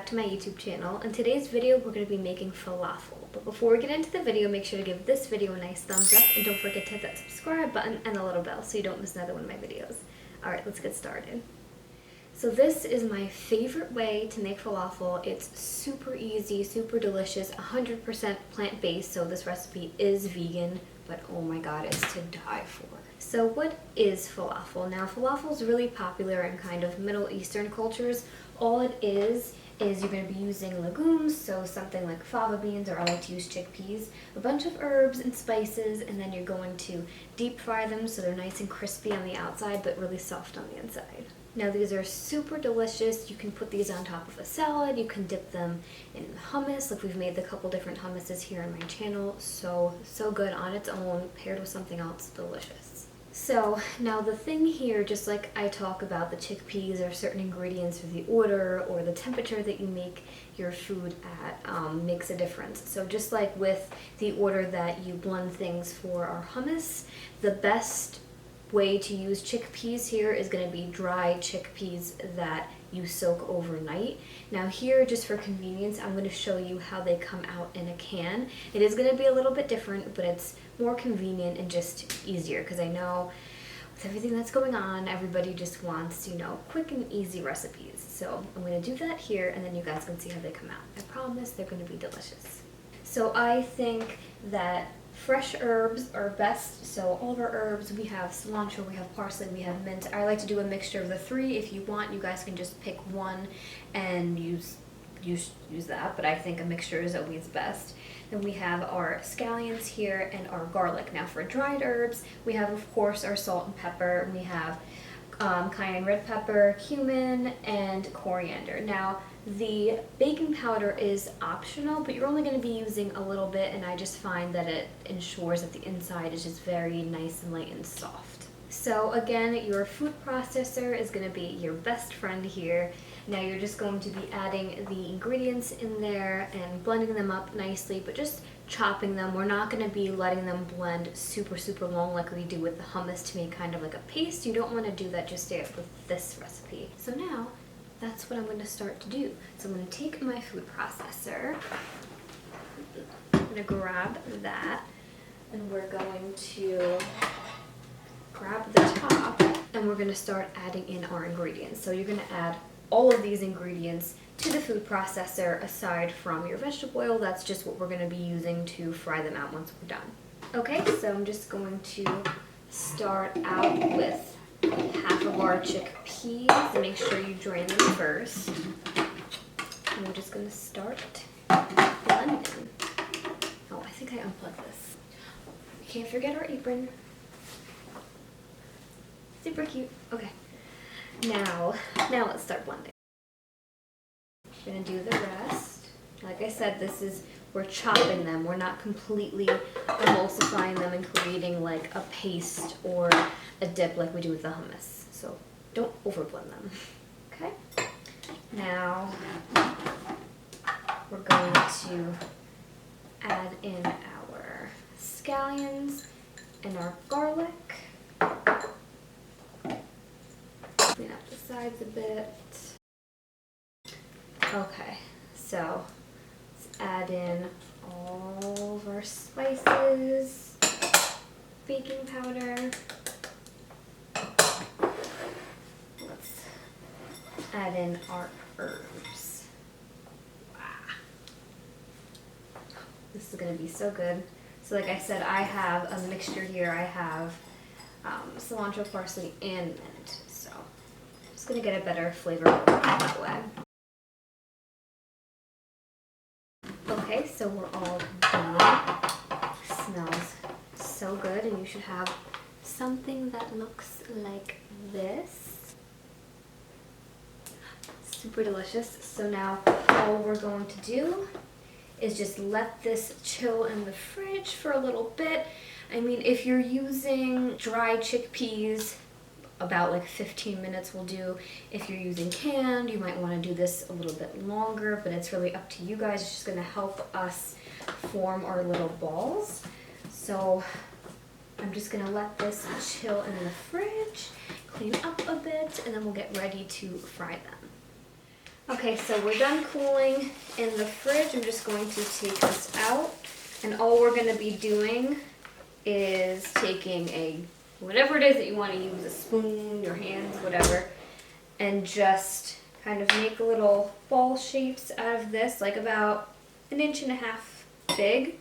back to my YouTube channel. In today's video, we're going to be making falafel. But before we get into the video, make sure to give this video a nice thumbs up and don't forget to hit that subscribe button and the little bell so you don't miss another one of my videos. Alright, let's get started. So this is my favorite way to make falafel. It's super easy, super delicious, 100% plant-based, so this recipe is vegan, but oh my god, it's to die for. So what is falafel? Now falafel is really popular in kind of Middle Eastern cultures. All it is you're going to be using legumes, so something like fava beans, or I like to use chickpeas, a bunch of herbs and spices, and then you're going to deep fry them so they're nice and crispy on the outside but really soft on the inside. Now these are super delicious. You can put these on top of a salad, you can dip them in hummus, like we've made a couple different hummuses here on my channel. So good on its own, paired with something else delicious. So now the thing here, just like I talk about the chickpeas or certain ingredients or the order or the temperature that you make your food at makes a difference. So just like with the order that you blend things for our hummus, the best way to use chickpeas here is going to be dry chickpeas that you soak overnight. Now here, just for convenience, I'm going to show you how they come out in a can. It is going to be a little bit different, but it's more convenient and just easier because I know with everything that's going on, everybody just wants, you know, quick and easy recipes. So I'm going to do that here and then you guys can see how they come out. I promise they're going to be delicious. So I think that fresh herbs are best, so all of our herbs, we have cilantro, we have parsley, we have mint. I like to do a mixture of the three. If you want, you guys can just pick one and use that, but I think a mixture is always best. Then we have our scallions here and our garlic. Now for dried herbs, we have of course our salt and pepper, we have cayenne red pepper, cumin, and coriander. Now the baking powder is optional, but you're only going to be using a little bit, and I just find that it ensures that the inside is just very nice and light and soft. So again, your food processor is going to be your best friend here. Now you're just going to be adding the ingredients in there and blending them up nicely, but just chopping them. We're not going to be letting them blend super long like we do with the hummus to make kind of like a paste. You don't want to do that just yet with this recipe. So now that's what I'm going to start to do. So I'm going to take my food processor, I'm going to grab that, and we're going to grab the top, and we're going to start adding in our ingredients. So you're going to add all of these ingredients to the food processor aside from your vegetable oil. That's just what we're going to be using to fry them out once we're done. Okay, so I'm just going to start out with half of our chickpeas. Make sure you drain them first. And we're just going to start blending. Oh, I think I unplugged this. We can't forget our apron. Super cute. Okay. Now let's start blending. We're going to do the rest. Like I said, we're chopping them. We're not completely emulsifying them and creating like a paste or a dip like we do with the hummus. So don't overblend them. Okay? Now we're going to add in our scallions and our garlic. Clean up the sides a bit. Okay, so let's add in all of our spices, baking powder. Let's add in our herbs. Wow. This is going to be so good. So like I said, I have a mixture here. I have cilantro, parsley, and mint. So I'm just going to get a better flavor that way. Okay, so we're all done. Smells so good, and you should have something that looks like this. Super delicious. So now all we're going to do is just let this chill in the fridge for a little bit. I mean, if you're using dry chickpeas, about like 15 minutes will do. If you're using canned, you might want to do this a little bit longer, but it's really up to you guys. It's just going to help us form our little balls. So I'm just going to let this chill in the fridge, clean up a bit, and then we'll get ready to fry them. Okay, so we're done cooling in the fridge. I'm just going to take this out, and all we're going to be doing is taking whatever it is that you want to use, a spoon, your hands, whatever, and just kind of make little ball shapes out of this, like about 1.5 inches big.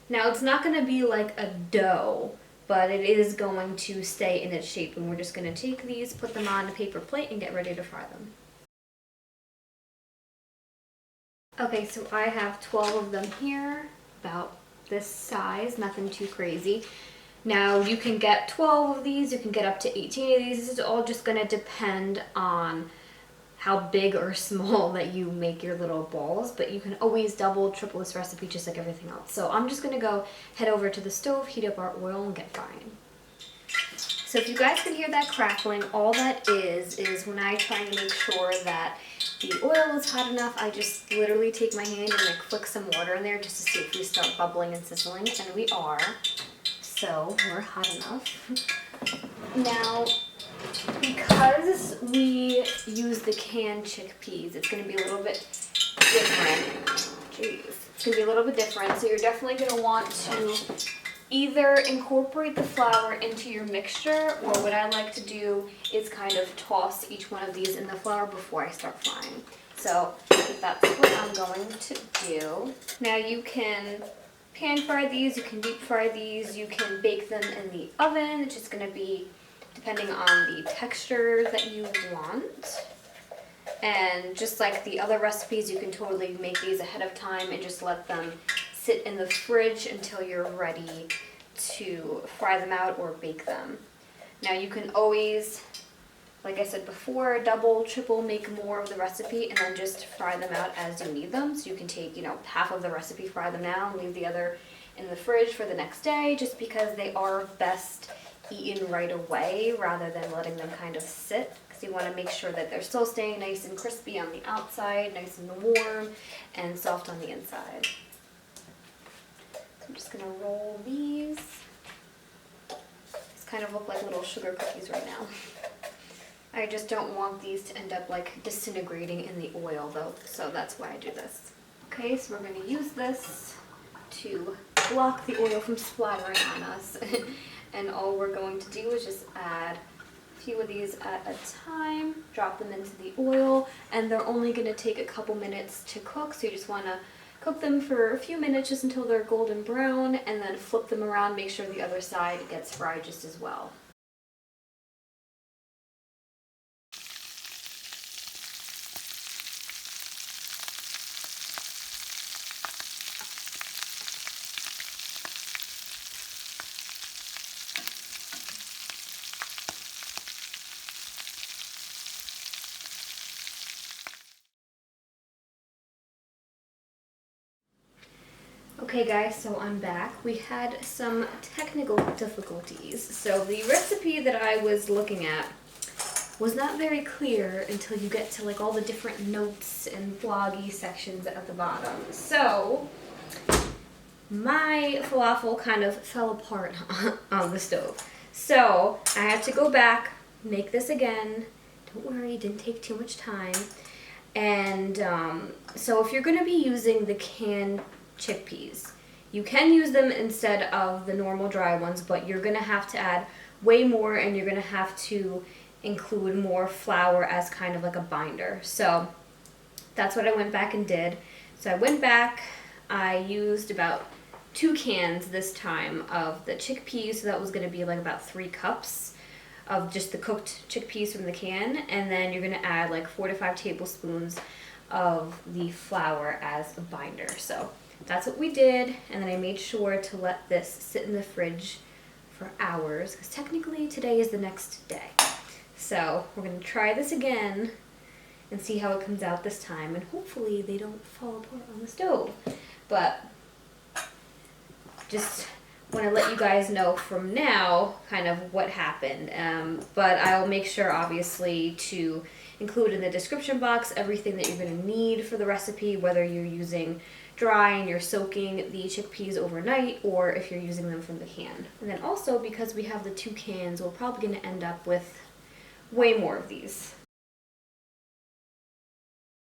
Now it's not going to be like a dough, but it is going to stay in its shape, and we're just going to take these, put them on a paper plate, and get ready to fry them. Okay, so I have 12 of them here, about this size, nothing too crazy. Now you can get 12 of these, you can get up to 18 of these. This is all just going to depend on how big or small that you make your little balls, but you can always double, triple this recipe just like everything else. So I'm just going to go head over to the stove, heat up our oil, and get frying. So if you guys can hear that crackling, all that is when I try and make sure that the oil is hot enough, I just literally take my hand and like flick some water in there just to see if we start bubbling and sizzling, and we are. So we're hot enough. Now, because we use the canned chickpeas, it's going to be a little bit different. Jeez. It's going to be a little bit different, so you're definitely going to want to either incorporate the flour into your mixture, or what I like to do is kind of toss each one of these in the flour before I start frying. So that's what I'm going to do. Now you can pan fry these, you can deep fry these, you can bake them in the oven. It's just going to be depending on the texture that you want. And just like the other recipes, you can totally make these ahead of time and just let them sit in the fridge until you're ready to fry them out or bake them. Now you can always, like I said before, double, triple, make more of the recipe and then just fry them out as you need them. So you can take, half of the recipe, fry them now, and leave the other in the fridge for the next day, just because they are best eaten right away rather than letting them kind of sit, because you want to make sure that they're still staying nice and crispy on the outside, nice and warm, and soft on the inside. I'm just going to roll these. These kind of look like little sugar cookies right now. I just don't want these to end up like disintegrating in the oil though, so that's why I do this. Okay, so we're going to use this to block the oil from splattering on us. And all we're going to do is just add a few of these at a time, drop them into the oil, and they're only going to take a couple minutes to cook, so you just want to cook them for a few minutes just until they're golden brown, and then flip them around, make sure the other side gets fried just as well. Okay guys, so I'm back. We had some technical difficulties. So the recipe that I was looking at was not very clear until you get to like all the different notes and vloggy sections at the bottom. So my falafel kind of fell apart on the stove. So I had to go back, make this again. Don't worry, it didn't take too much time. And so if you're going to be using the canned chickpeas, you can use them instead of the normal dry ones, but you're going to have to add way more, and you're going to have to include more flour as kind of like a binder. So that's what I went back and did. So I went back, I used about 2 cans this time of the chickpeas, so that was going to be like about 3 cups of just the cooked chickpeas from the can, and then you're going to add like 4 to 5 tablespoons of the flour as a binder. So that's what we did, and then I made sure to let this sit in the fridge for hours, because technically today is the next day. So we're going to try this again and see how it comes out this time, and hopefully they don't fall apart on the stove. But just want to let you guys know from now kind of what happened. But I'll make sure obviously to include in the description box everything that you're going to need for the recipe, whether you're using dry and you're soaking the chickpeas overnight, or if you're using them from the can. And then also, because we have the 2 cans, we're probably going to end up with way more of these.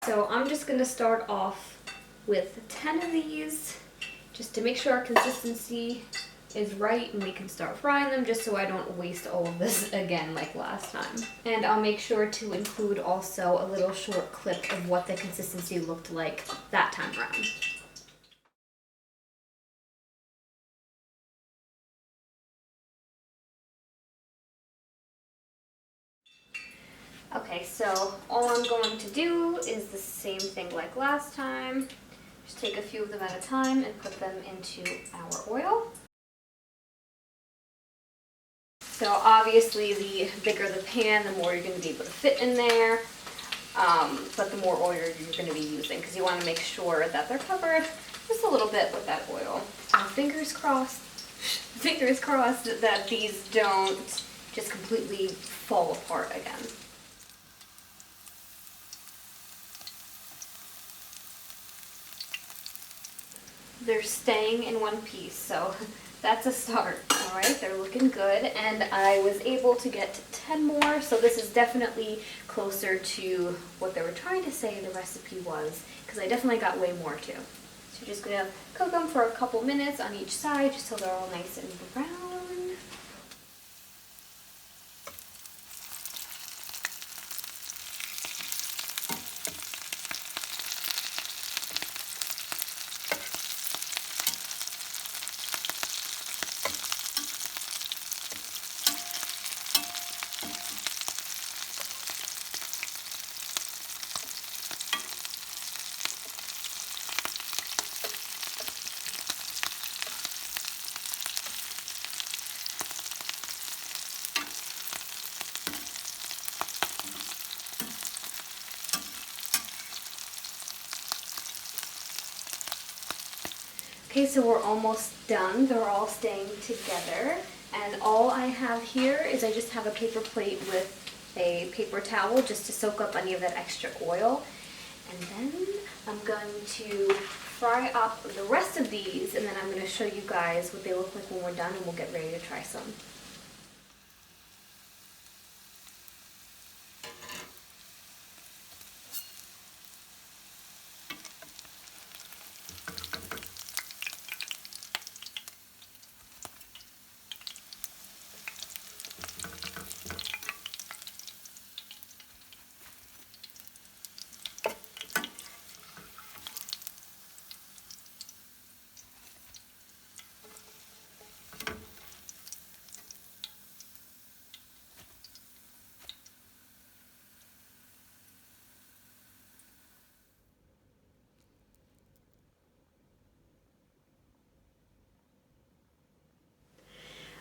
So I'm just gonna start off with 10 of these just to make sure our consistency is right and we can start frying them, just so I don't waste all of this again like last time. And I'll make sure to include also a little short clip of what the consistency looked like that time around. Okay, so all I'm going to do is the same thing like last time. Just take a few of them at a time and put them into our oil. So obviously the bigger the pan, the more you're going to be able to fit in there, but the more oil you're going to be using, because you want to make sure that they're covered just a little bit with that oil. So fingers crossed that these don't just completely fall apart again. They're staying in one piece, so that's a start. All right, they're looking good, and I was able to get 10 more, so this is definitely closer to what they were trying to say the recipe was, because I definitely got way more too. So you're just gonna cook them for a couple minutes on each side, just so they're all nice and brown. Okay, so we're almost done. They're all staying together. And all I have here is I just have a paper plate with a paper towel just to soak up any of that extra oil. And then I'm going to fry up the rest of these, and then I'm going to show you guys what they look like when we're done, and we'll get ready to try some.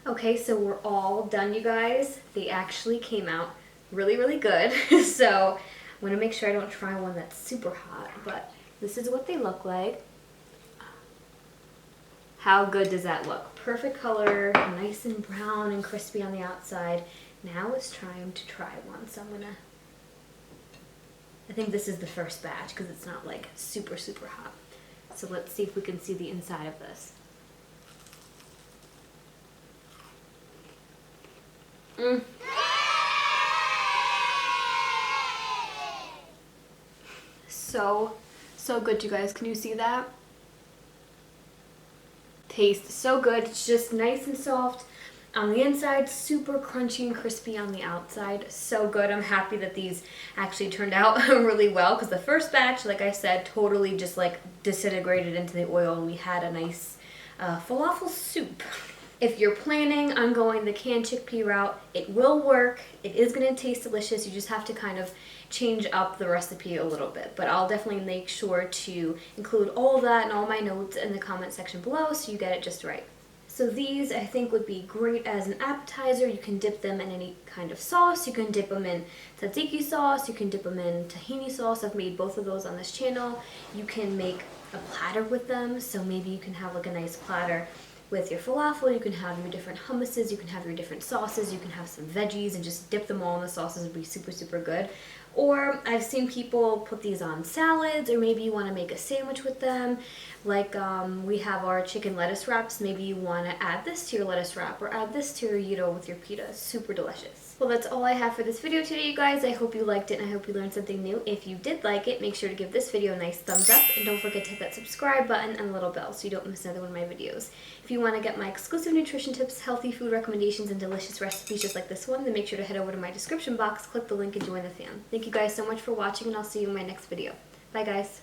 Okay, so we're all done, you guys. They actually came out really, really good. So I'm gonna make sure I don't try one that's super hot, but this is what they look like. How good does that look? Perfect color, nice and brown and crispy on the outside. Now it's time to try one, so I think this is the first batch because it's not like super, super hot. So let's see if we can see the inside of this. So good, you guys. Can you see that? Tastes so good. It's just nice and soft on the inside, super crunchy and crispy on the outside. So good. I'm happy that these actually turned out really well, because the first batch, like I said, totally just like disintegrated into the oil, and we had a nice falafel soup. If you're planning on going the canned chickpea route, it will work. It is going to taste delicious. You just have to kind of change up the recipe a little bit. But I'll definitely make sure to include all of that and all my notes in the comment section below so you get it just right. So these I think would be great as an appetizer. You can dip them in any kind of sauce. You can dip them in tzatziki sauce. You can dip them in tahini sauce. I've made both of those on this channel. You can make a platter with them. So maybe you can have like a nice platter with your falafel. You can have your different hummuses, you can have your different sauces, you can have some veggies and just dip them all in the sauces. Would be super, super good. Or I've seen people put these on salads, or maybe you want to make a sandwich with them. Like we have our chicken lettuce wraps. Maybe you want to add this to your lettuce wrap, or add this to your with your pita. Super delicious. Well, that's all I have for this video today, you guys. I hope you liked it and I hope you learned something new. If you did like it, make sure to give this video a nice thumbs up and don't forget to hit that subscribe button and the little bell so you don't miss another one of my videos. If you want to get my exclusive nutrition tips, healthy food recommendations, and delicious recipes just like this one, then make sure to head over to my description box, click the link, and join the fam. Thank you guys so much for watching, and I'll see you in my next video. Bye, guys.